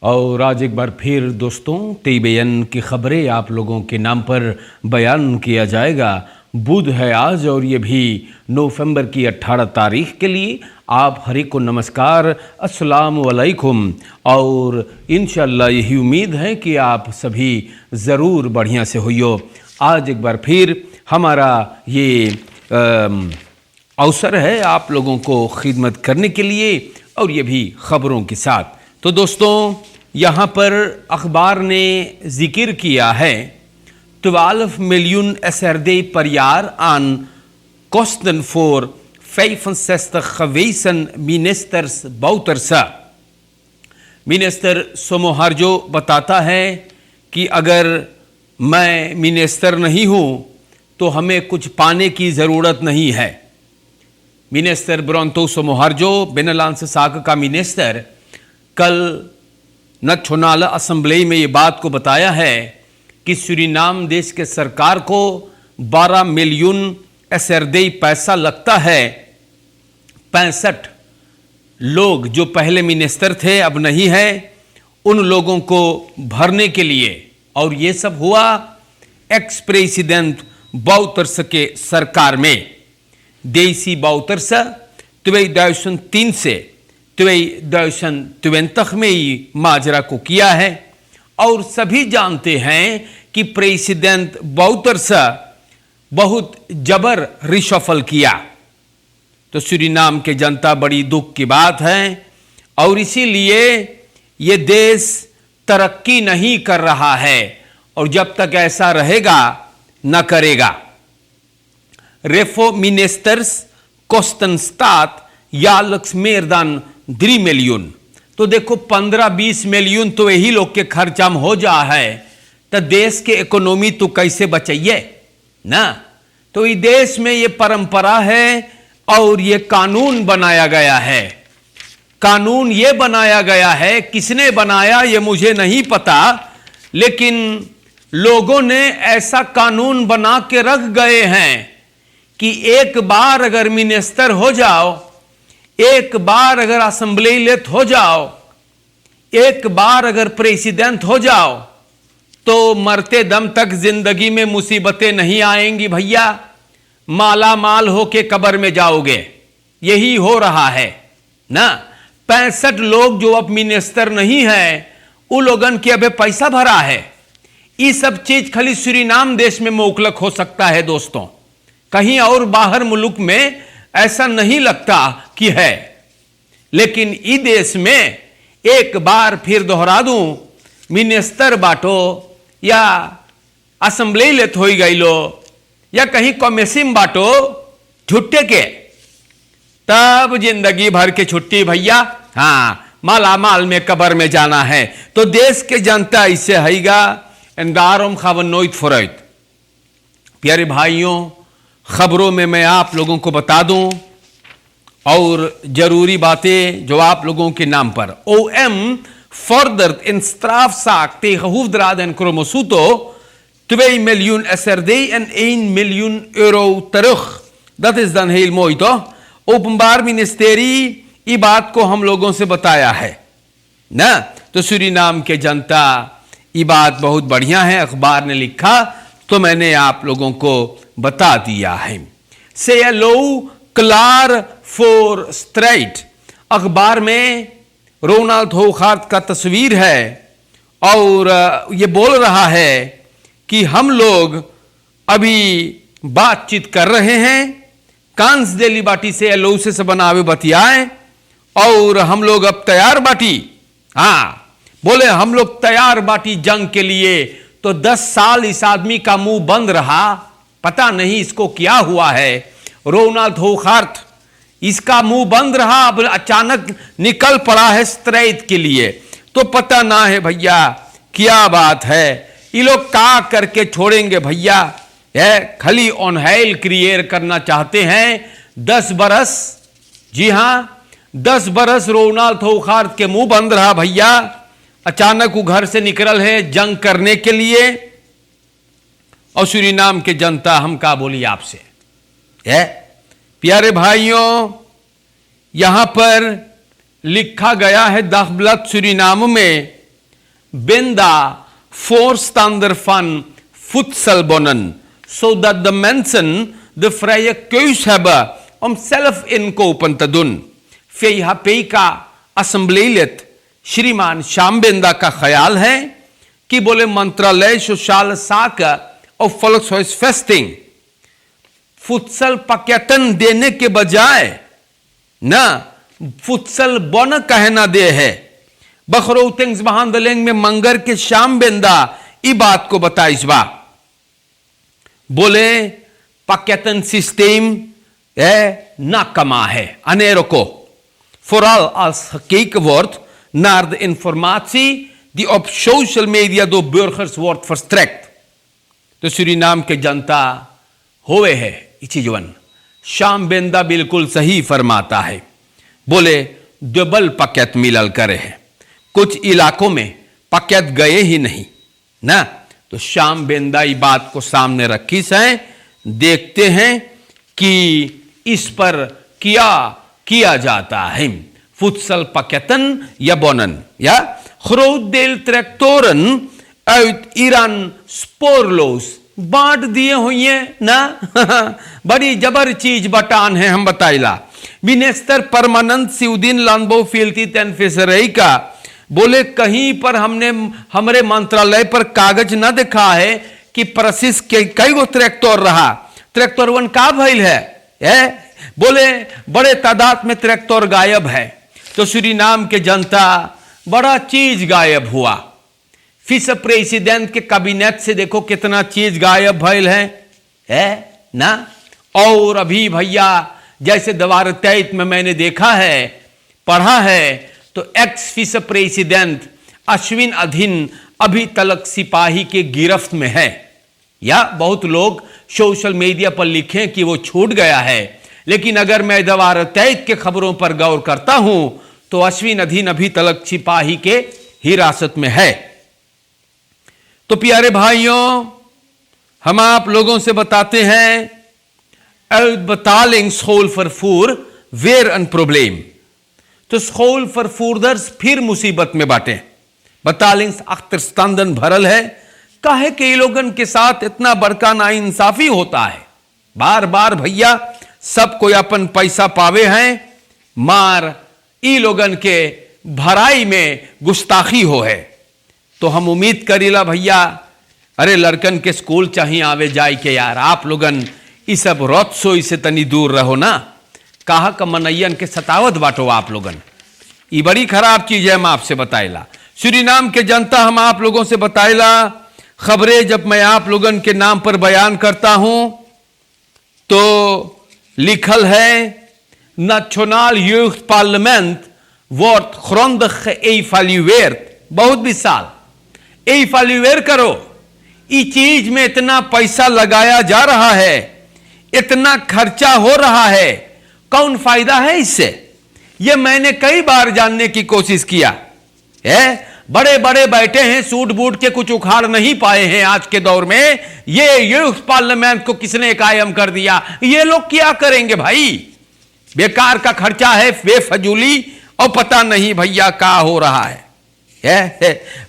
और आज एक बार फिर दोस्तों TBN की खबरें आप लोगों के नाम पर बयान किया जाएगा। बुध है आज और ये भी नवंबर की 18 तारीख के लिए। आप हरी को नमस्कार, अस्सलाम वालेकुम। और इंशाल्लाह यही उम्मीद है कि आप सभी ज़रूर बढ़िया से होइयो। आज एक बार फिर हमारा ये अवसर है आप लोगों को खिदमत करने के लिए और ये भी खबरों के साथ। तो दोस्तों यहाँ पर अखबार ने जिक्र किया है 12 million SRD per jaar aan kosten voor 65 gewezen ministers Bouterse। Minister सोमोहार्जो बताता है कि अगर मैं मिनिस्टर नहीं हूँ तो हमें कुछ पाने की ज़रूरत नहीं है। मिनिस्टर ब्रोंतो सोमोहार्जो बेनेलांस साक का मिनिस्टर कल नेशनल असेंबली में ये बात को बताया है कि सूरीनाम देश के सरकार को 12 मिलियन SRD पैसा लगता है। 65 लोग जो पहले मिनिस्टर थे अब नहीं है, उन लोगों को भरने के लिए। और ये सब हुआ एक्स प्रेसिडेंट बाउटर्स के सरकार में। देसी बाउटर्स 2003 से 2020 में ही माजरा को किया है। और सभी जानते हैं कि प्रेसिडेंट बाउटर्स बहुत जबर रिशफल किया। तो सूरीनाम के जनता बड़ी दुख की बात है और इसीलिए ये देश तरक्की नहीं कर रहा है और जब तक ऐसा रहेगा न करेगा। रेफो मिनिस्टर्स कोस्टन स्टात यालक्स मेरदान 3 मिलियन। तो देखो 15-20 मिलियन तो यही लोग के खर्चा में हो जा है तो देश के इकोनॉमी तो कैसे बचाइए ना। तो इस देश में ये परंपरा है और ये कानून बनाया गया है। कानून ये बनाया गया है, किसने बनाया ये मुझे नहीं पता, लेकिन लोगों ने ऐसा कानून बना के रख गए हैं कि एक बार अगर मिनिस्टर हो जाओ, एक बार अगर असेंबली लेट हो जाओ, एक बार अगर प्रेसिडेंट हो जाओ तो मरते दम तक जिंदगी में मुसीबतें नहीं आएंगी भैया। माला माल होके कब्र में जाओगे। यही हो रहा है ना। 65 लोग जो अब मिनिस्टर नहीं है उन लोगन के अबे पैसा भरा है। ये सब चीज खाली सूरीनाम देश में मोकलक हो सकता है दोस्तों, कहीं और बाहर मुल्क में ऐसा नहीं लगता कि है। लेकिन इस देश में एक बार फिर दोहरा दूं, मिनिस्टर बाटो या असेंबली लेत हो गई लो या कहीं कमेसिम बाटो छुट्टे के, तब जिंदगी भर के छुट्टी भैया। हाँ, माला माल में कब्र में जाना है। तो देश के जनता इससे हैगा एंडारोम खावन नोइत फुरैत। प्यारे भाइयों, खबरों में मैं आप लोगों को बता दूं और जरूरी बातें जो आप लोगों के नाम पर। OM fordert in strafzaak tegen Hoefdraad en Kromossoeto 2 miljoen SRD en 1 miljoen euro terug। Dat is dan heel mooi toch? ओपनबार मिनिस्टेरी ये बात को हम लोगों से बताया है ना। तो सूरीनाम के जनता ये बात बहुत बढ़िया है, अखबार ने लिखा तो मैंने आप लोगों को बता दिया है। से लो क्लार फॉर स्ट्राइट, अखबार में रोनाल्ड होखार्ट का तस्वीर है और ये बोल रहा है कि हम लोग अभी बातचीत कर रहे हैं, कांस डेली बाटी से लो से बनावे बतियाए और हम लोग अब तैयार बाटी। हाँ, बोले हम लोग तैयार बाटी जंग के लिए। तो 10 साल इस आदमी का मुंह बंद रहा, पता नहीं इसको क्या हुआ है। रोनाल्ड होखार्ट, इसका मुंह बंद रहा, अब अचानक निकल पड़ा है स्ट्राइक के लिए। तो पता ना है भैया क्या बात है, ये लोग का करके छोड़ेंगे भैया। खाली ऑनहाइल क्रिएट करना चाहते हैं। 10 बरस, जी हां 10 बरस रोनाल्ड होखार्ट के मुंह बंद रहा भैया। अचानक वो घर से निकल है जंग करने के लिए। और सूरीनाम के जनता हम का बोली आपसे है। प्यारे भाइयों, यहां पर लिखा गया है दखबलत सूरीनाम में benda voorstander van voedselbonnen, zodat de mensen de vrije keus hebben om zelf inkopen te doen. VHP का असम्बलीलित श्रीमान श्यामबिंदा का ख्याल है कि बोले मंत्रालय sociale zaken और volkshuisvesting फुत्सल pakketten देने के बजाय ना फुत्सल बोन कहना दे है. begrotingsbehandeling में मंगर के श्यामबिंदा ई बात को बताइसबा. बोले pakketten systeem nakama है aneroko. Vooral als gekeken wordt naar de informatie die op social media door burgers wordt verstrekt. तो सूरीनाम के जनता होवे है इचीजवन. श्यामबिंदा बिल्कुल सही फरमाता है. बोले डबल पैकेट मिलल करे है, कुछ इलाकों में पैकेट गए ही नहीं ना. तो श्यामबिंदा ये बात को सामने रखी से देखते हैं कि इस पर क्या किया जाता है. voedsel pakketten ja bonnen. Ja? Groot deel tractoren uit Iran spoorloos बांट दिए हुए ना. बड़ी जबर चीज बटान है हम बताइला. मिनिस्टर परमानंद सिउद्दीन लानबो फिल्टी तेन फिशरई का बोले कहीं पर हमने हमारे मंत्रालय पर कागज न दिखा है कि प्रसिस के कई गो ट्रैक्टर रहा. ट्रैक्टर वन का भइल है. बोले बड़े तादाद में ट्रैक्टर गायब है. तो सूरीनाम के जनता बड़ा चीज गायब हुआ. फिर प्रेसिडेंट के कैबिनेट से देखो कितना चीज गायब भइल है ना. और अभी भैया जैसे दवार तैत में मैंने देखा है, पढ़ा है, तो एक्स फिस प्रेसिडेंट अश्विन अधीन अभी तलक सिपाही के गिरफ्त में है. या बहुत लोग सोशल मीडिया पर लिखें कि वो छूट गया है, लेकिन अगर मैं दवार तैत के खबरों पर गौर करता हूं तो अश्विन अधीन अभी तलक सिपाही के हिरासत में है. तो प्यारे भाइयों, हम आप लोगों से बताते हैं uitbetaling schoolvervoer weer een probleem. तो schoolvervoerders फिर मुसीबत में बाटे. betalingsachterstanden भरल है. काहे के लोगन के साथ इतना बड़का नाइंसाफी होता है. बार बार भैया सब कोई अपन पैसा पावे हैं, मार ई लोगन के भराई में गुस्ताखी हो है. तो हम उम्मीद करीला भैया, अरे लड़कन के स्कूल चाहिए आवे जाए के यार, आप लोगन इस सब रोत सोई से तनी दूर रहो ना. कहा का मनैयन के सतावत बाटो आप लोगन. ये बड़ी खराब चीज है. हम आपसे बताइला सूरीनाम के जनता, हम आप लोगों से बताइला खबरें जब मैं आप लोगन के नाम पर बयान करता हूं तो लिखल है Nationaal Jeugdparlement wordt grondig geëvalueerd. बहुत विशाल एवैल्यूएट करो. इस चीज में इतना पैसा लगाया जा रहा है, इतना खर्चा हो रहा है, कौन फायदा है इससे? यह मैंने कई बार जानने की कोशिश किया है. बड़े बड़े बैठे हैं, सूट बूट के कुछ उखाड़ नहीं पाए हैं आज के दौर में. ये यूथ पार्लियामेंट को किसने कायम कर दिया? ये लोग क्या करेंगे भाई? बेकार का खर्चा है, बेफजूली, और पता नहीं भैया क्या हो रहा है.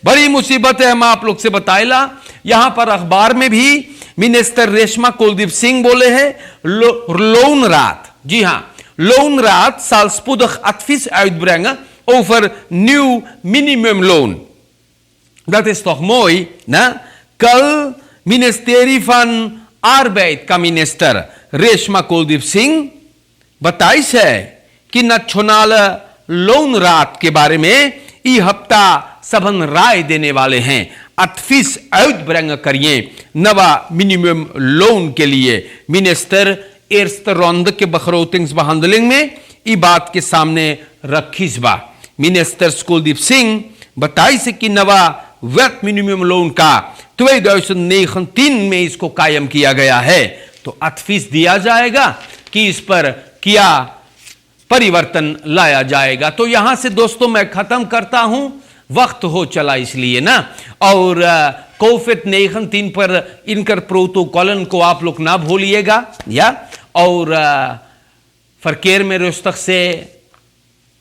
बड़ी मुसीबत है. हम आप लोग से बताइला. यहां पर अखबार में भी मिनिस्टर रेशमा कुलदीप सिंह बोले हैं लोन रात. जी हां, लोन रात zal spoedig advies uitbrengen over nieuw minimumloon. Dat is toch mooi, na? Kal ministerie van Arbeid का मिनिस्टर रेशमा कुलदीप सिंह बताइस है कि नेशनल लोन रात के बारे में ई हफ्ता सबन राय देने वाले हैं. advies uitbrengen करिए नवा मिनिमम लोन के लिए. मिनिस्टर eerste ronde के begrotingsbehandeling में ई बात के सामने रखीस बा. मिनिस्टर कुलदीप सिंह बताइस कि नवा वेट मिनिमम लोन का 2019 में इसको कायम किया गया है. तो advies दिया जाएगा कि इस पर क्या परिवर्तन लाया जाएगा. तो यहां से दोस्तों मैं खत्म करता हूं, वक्त हो चला इसलिए ना. और कोविड-19 पर इनकर प्रोटोकॉलन को आप लोग ना भूलिएगा. या और फरकेर में रोस्तक से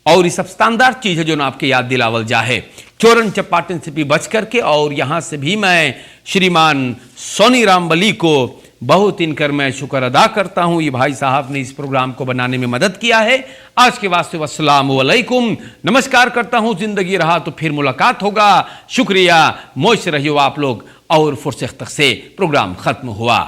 और ये सब स्टैंडर्ड चीज है जो ना आपके याद दिलावल जाए. चोरन चपाटन से भी बच करके। और यहाँ से भी मैं श्रीमान सोनी रामबली को बहुत इनकर मैं शुक्र अदा करता हूँ। ये भाई साहब ने इस प्रोग्राम को बनाने में मदद किया है। आज के वास्ते अस्सलाम वालेकुम, नमस्कार करता हूँ। जिंदगी रहा तो फिर मुलाकात होगा। शुक्रिया, मौज से रहियो आप लोग। और फुर्सत तक से प्रोग्राम खत्म हुआ।